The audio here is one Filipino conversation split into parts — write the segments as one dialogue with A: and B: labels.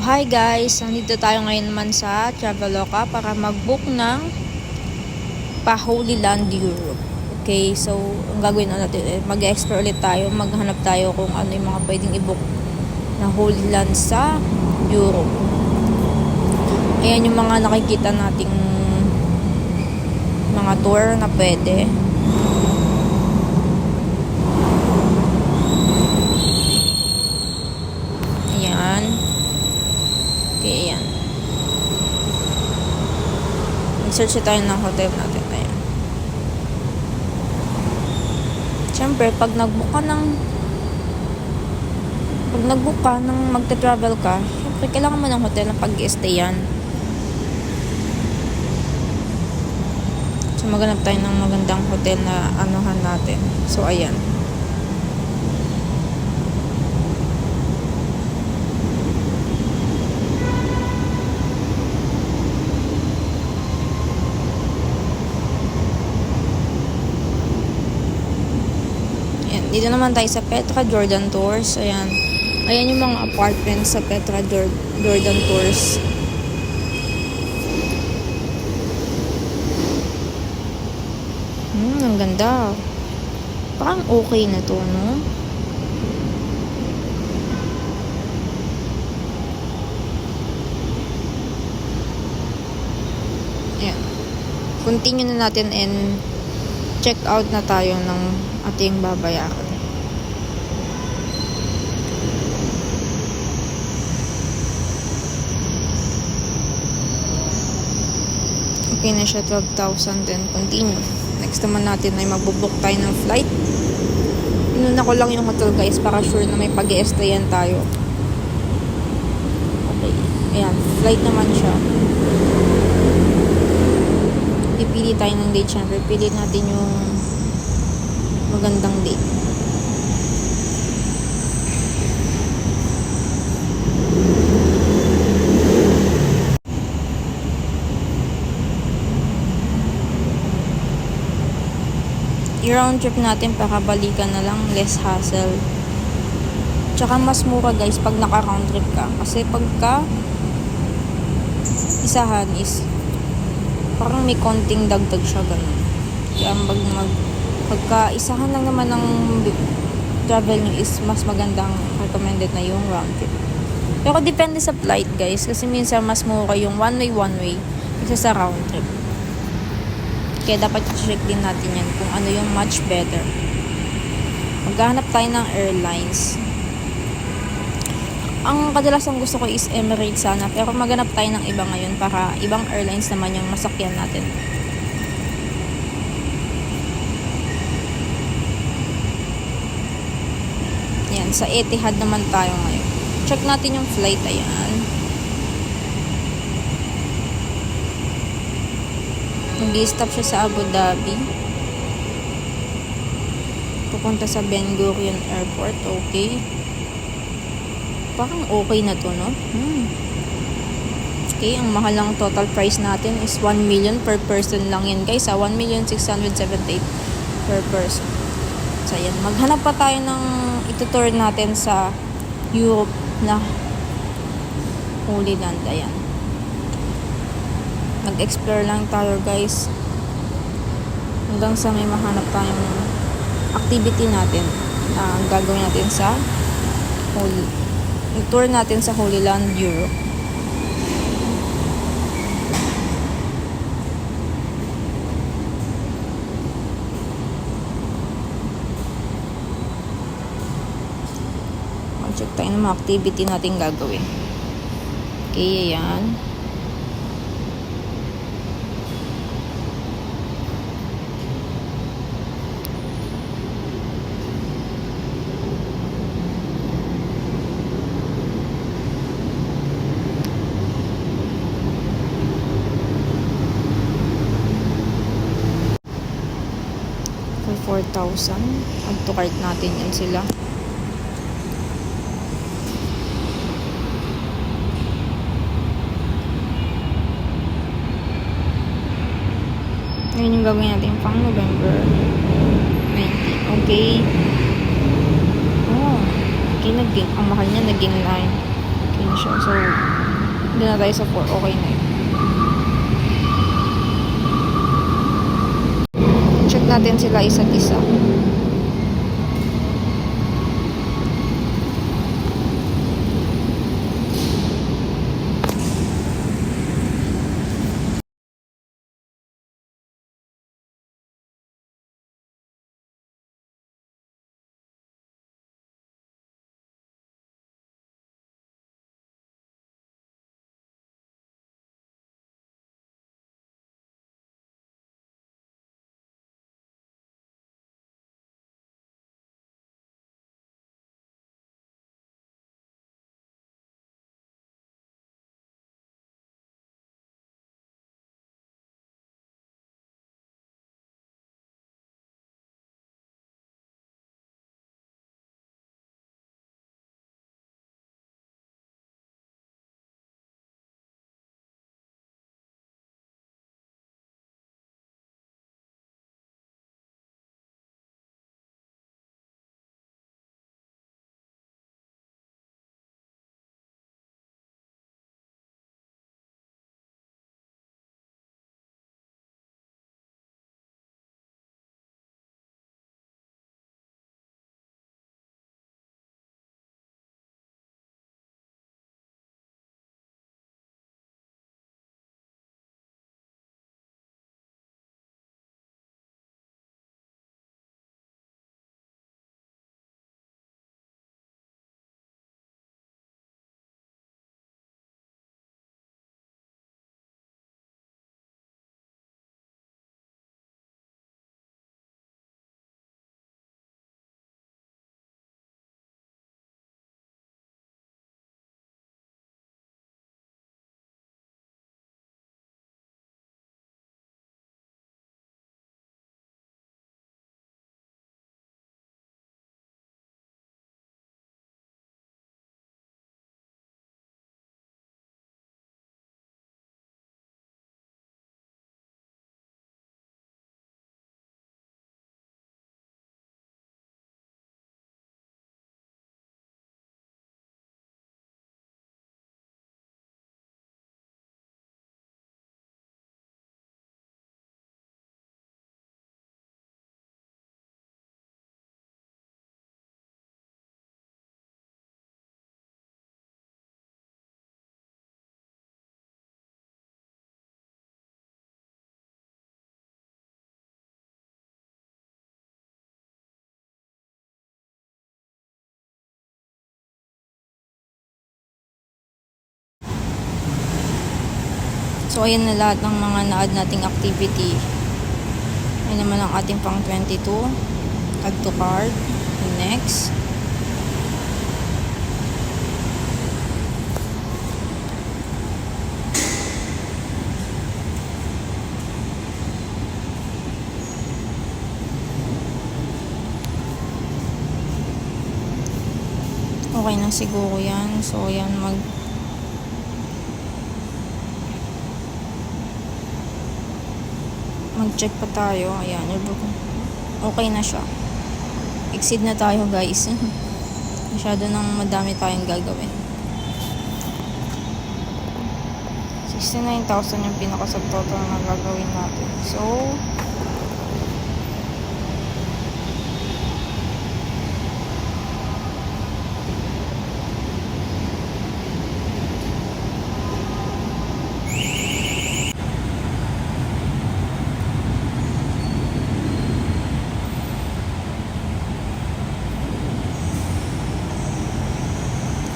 A: Hi guys! Nandito tayo ngayon naman sa Traveloka para mag-book ng pa-Holy Land Europe. Okay, so ang gagawin natin, mag-explore ulit tayo, maghanap tayo kung ano yung mga pwedeng i-book na Holy Land sa Europe. Ayan yung mga nakikita nating mga tour na pwede. Ayan. Okay, ayan. Mag-search tayo ng hotel natin. Ayan. Siyempre, pag nag-book ka ng magta-travel ka, siyempre, kailangan mo ng hotel na pag-i-stayan. So, maghanap tayo ng magandang hotel na anuhan natin. So, ayan. Dito naman tayo sa Petra Jordan Tours. Ayan. Ayan yung mga apartments sa Petra Jordan Tours. Ang ganda. Parang okay na to, no? Ayan. Continue na natin and check out na tayo ng ating babayaran. Okay na siya, 12,000, then continue. Next naman natin ay magbubook tayo ng flight. Inuna ko lang yung hotel guys para sure na may pag-i-stayan tayo. Okay. Ayan, flight naman siya. Pipili tayo ng date, syempre. Pili natin yung magandang date. I-round trip natin para balikan na lang, less hassle. Tsaka mas mura guys pag naka-round trip ka. Kasi pagka isahan is parang may konting dagdag siya ganun. Kaya pagka isahan lang naman ng travel nyo is mas magandang recommended na yung round trip. Pero depende sa flight guys. Kasi minsan mas mura yung one way kaysa sa round trip. Kaya dapat i-check din natin yan kung ano yung much better. Maghahanap tayo ng airlines. Ang kadalasang gusto ko is Emirates sana. Pero maghanap tayo ng iba ngayon para ibang airlines naman yung masakyan natin. Yan, sa Etihad naman tayo ngayon. Check natin yung flight, ayan. Nag-i-stop siya sa Abu Dhabi. Pupunta sa Ben Gurion Airport. Okay. Parang okay na to, no? Okay, ang mahal lang total price natin is 1 million per person lang yan, guys. 1,678,000 per person. So, yan. Maghanap pa tayo ng itutour natin sa Europe na Holy Land. Ayan. Mag-explore lang tayo guys hanggang sa may mahanap tayong activity natin na gagawin natin sa tour natin sa Holy Land Europe. Mag-check tayo ng mga activity natin gagawin. Okay, ayan. For 4,000 add to cart natin yan sila. Ngayon yung gagawin natin pang November 19. Okay. Oh, okay, ang mahal niya naging 9. Okay na siya. So, Doon na tayo sa 4. Okay na yun. Check natin sila isa't isa. So, ayan na lahat ng mga na-add nating activity. Ayan naman ang ating pang 22. Add to cart. Next. Okay na siguro yan. So, ayan mag-check pa tayo. Ayan. Okay na siya. Exceed na tayo, guys. Masyado nang madami tayong gagawin. 69,000 yung pinaka-subtotal na gagawin natin.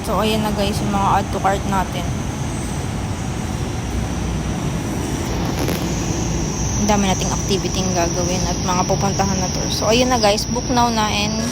A: So, ayan na guys, yung mga add to cart natin. Ang dami nating activity yung gagawin at mga pupuntahan na tour. So, ayun na guys, book now na and